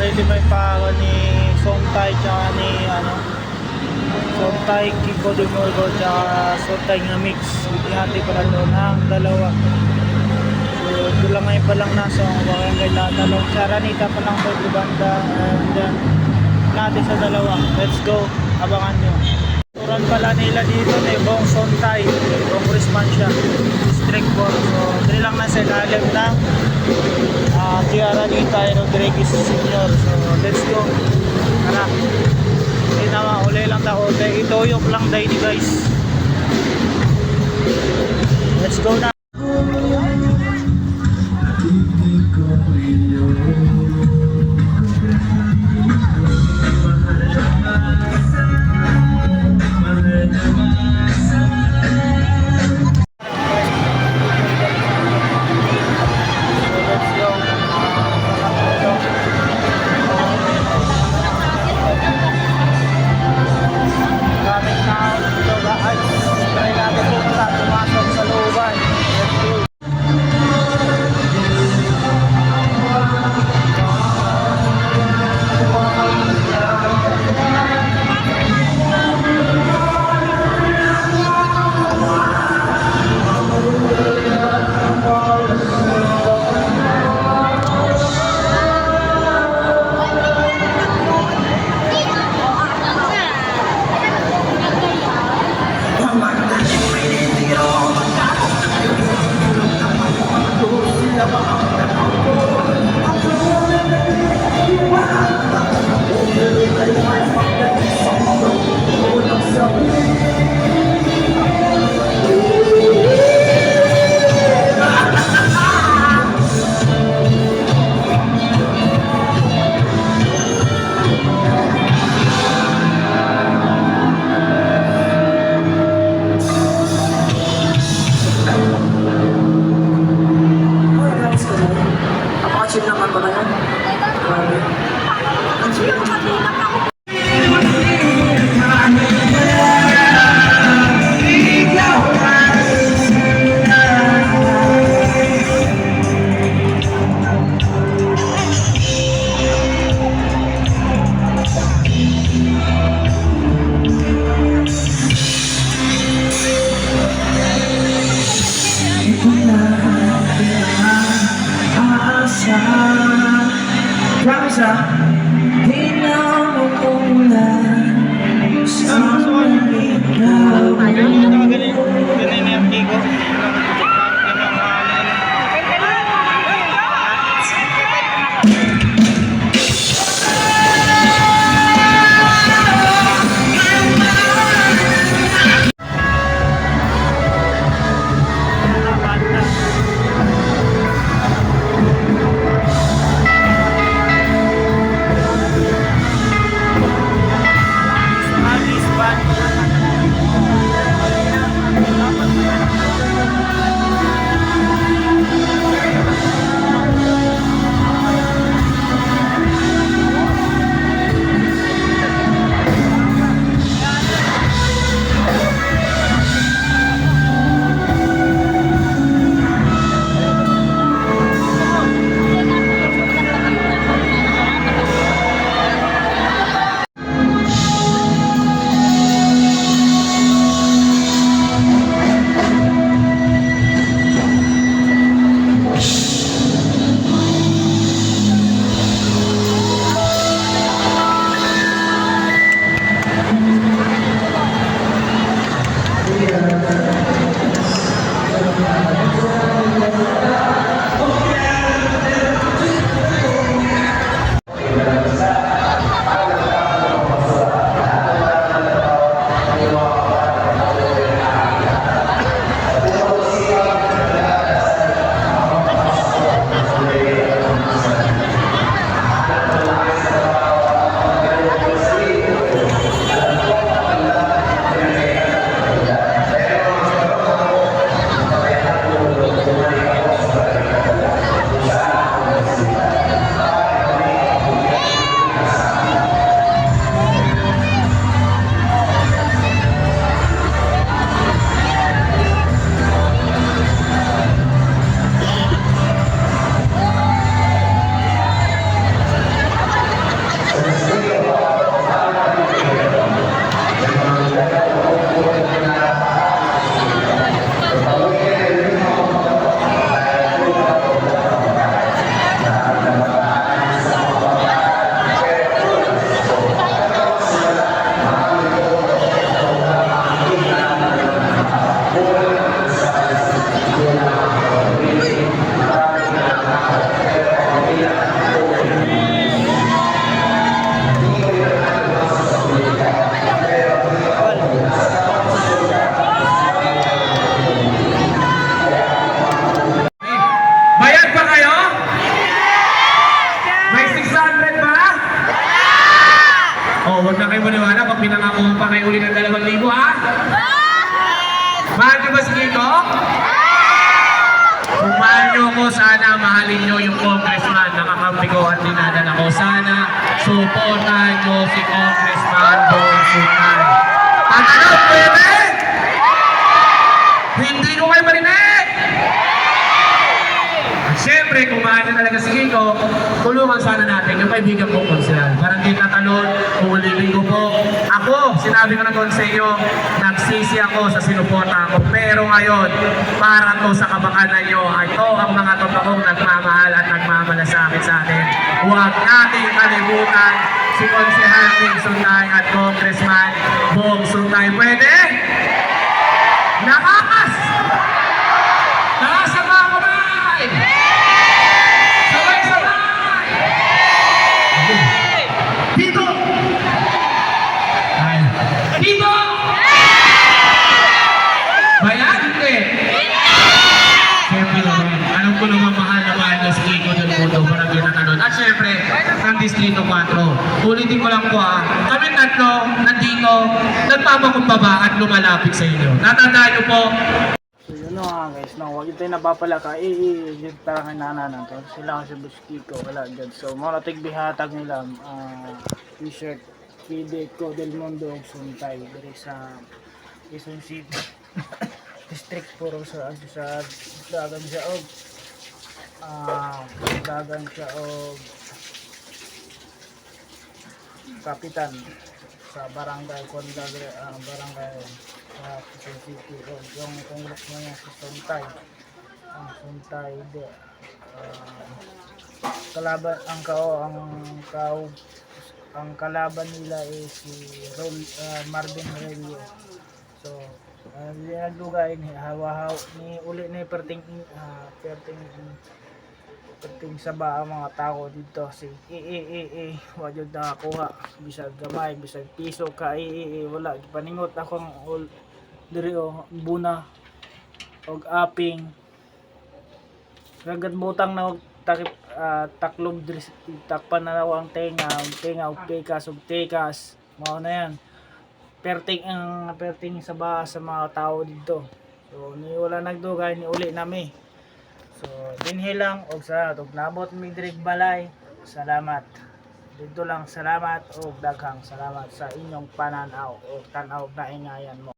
Limay pa ako ni Sontai tsaka ni Sontai Kiko de Morgo tsaka Sontai nga mix. Ihati ko lang doon ang dalawa. So ito lang ngayon pa lang nasa wakang kay Latalong. Charanita pa lang po banda. And then natin sa dalawa. Let's go. Abangan nyo. Turan pala nila dito na ibang Sontai. Congressman siya. District 4. So dito lang nasa ilalim ng Charanita Rodriguez Sr. So let's go. Tara. Hindi naman uli lang tayo. Ito yung lang day ni guys. Let's go na. Huwag na kayo maniwala pag pinangako mo pa kayo uli ng 2,000, ha? Mahal niyo ba si Kiko? Kung mahal niyo ko, sana mahalin niyo yung congressman na kakampi ko at dinadala ko. Sana supportahan niyo si Congressman Bong Sultan. At ano, pwede? Hindi ko kayo marinig! At syempre, kung mahal niyo talaga si Kiko, tulungan sana natin yung kaibigan kong konsyal. Parang di tatalon, uulibin ko po. Ako, sinabi ko na doon sa inyo, nagsisi ako sa sinuporta ko. Pero ngayon, para to sa kabakanan nyo, ito ang mga totoong nagmamahal at nagmamalasakit sa atin. Huwag nating kalimutan si Konsehal Ning Sultay at Congressman Bong Sultay. Pwede? Nakakas! Taas ang mga kamay! Sabay-sabay! Dito! Ay. Dito! Bayan? Hindi! Siyempre naman, alam ko naman mahal na mahal na si Kiko del Mundo para tinatanong. At siyempre, ng Distrito 4. Ulitin ko lang po kami tatlo, nandito, nagpapakumbaba at lumalapit sa inyo. Natandaan niyo po, So yun nga guys, no, wag ito napapala ka, yun parang nanananan to. Sila kasi Buskiko, wala dyan. So mga tigbihatag nila, t-shirt, Fide ko del Mundo, Suntay, dari sa Quezon City. District puro sa dagan siya og dagan siya og kapitan sa barangay Condagre, barangay sa Quezon City. Yung congressman niya si Suntay, ang Suntay de kalaban ang kalaban nila is si Marvin Relio. So nagdugay ni hawahaw ni uli ni perting sa ba ang mga tao dito si wa jud nakakuha bisag gamay bisag piso ka wala paningot akong diri buna og aping ragad butang na og taklob diri takpan na raw ang tenga og pekas mao na yan perting sa ba sa mga tao dito. So ni wala nagdugay ni uli nami. So dinhi lang og sa og nabot mi diri balay. Salamat. Dito lang salamat og daghang salamat sa inyong pananaw o tanaw na ingayan mo.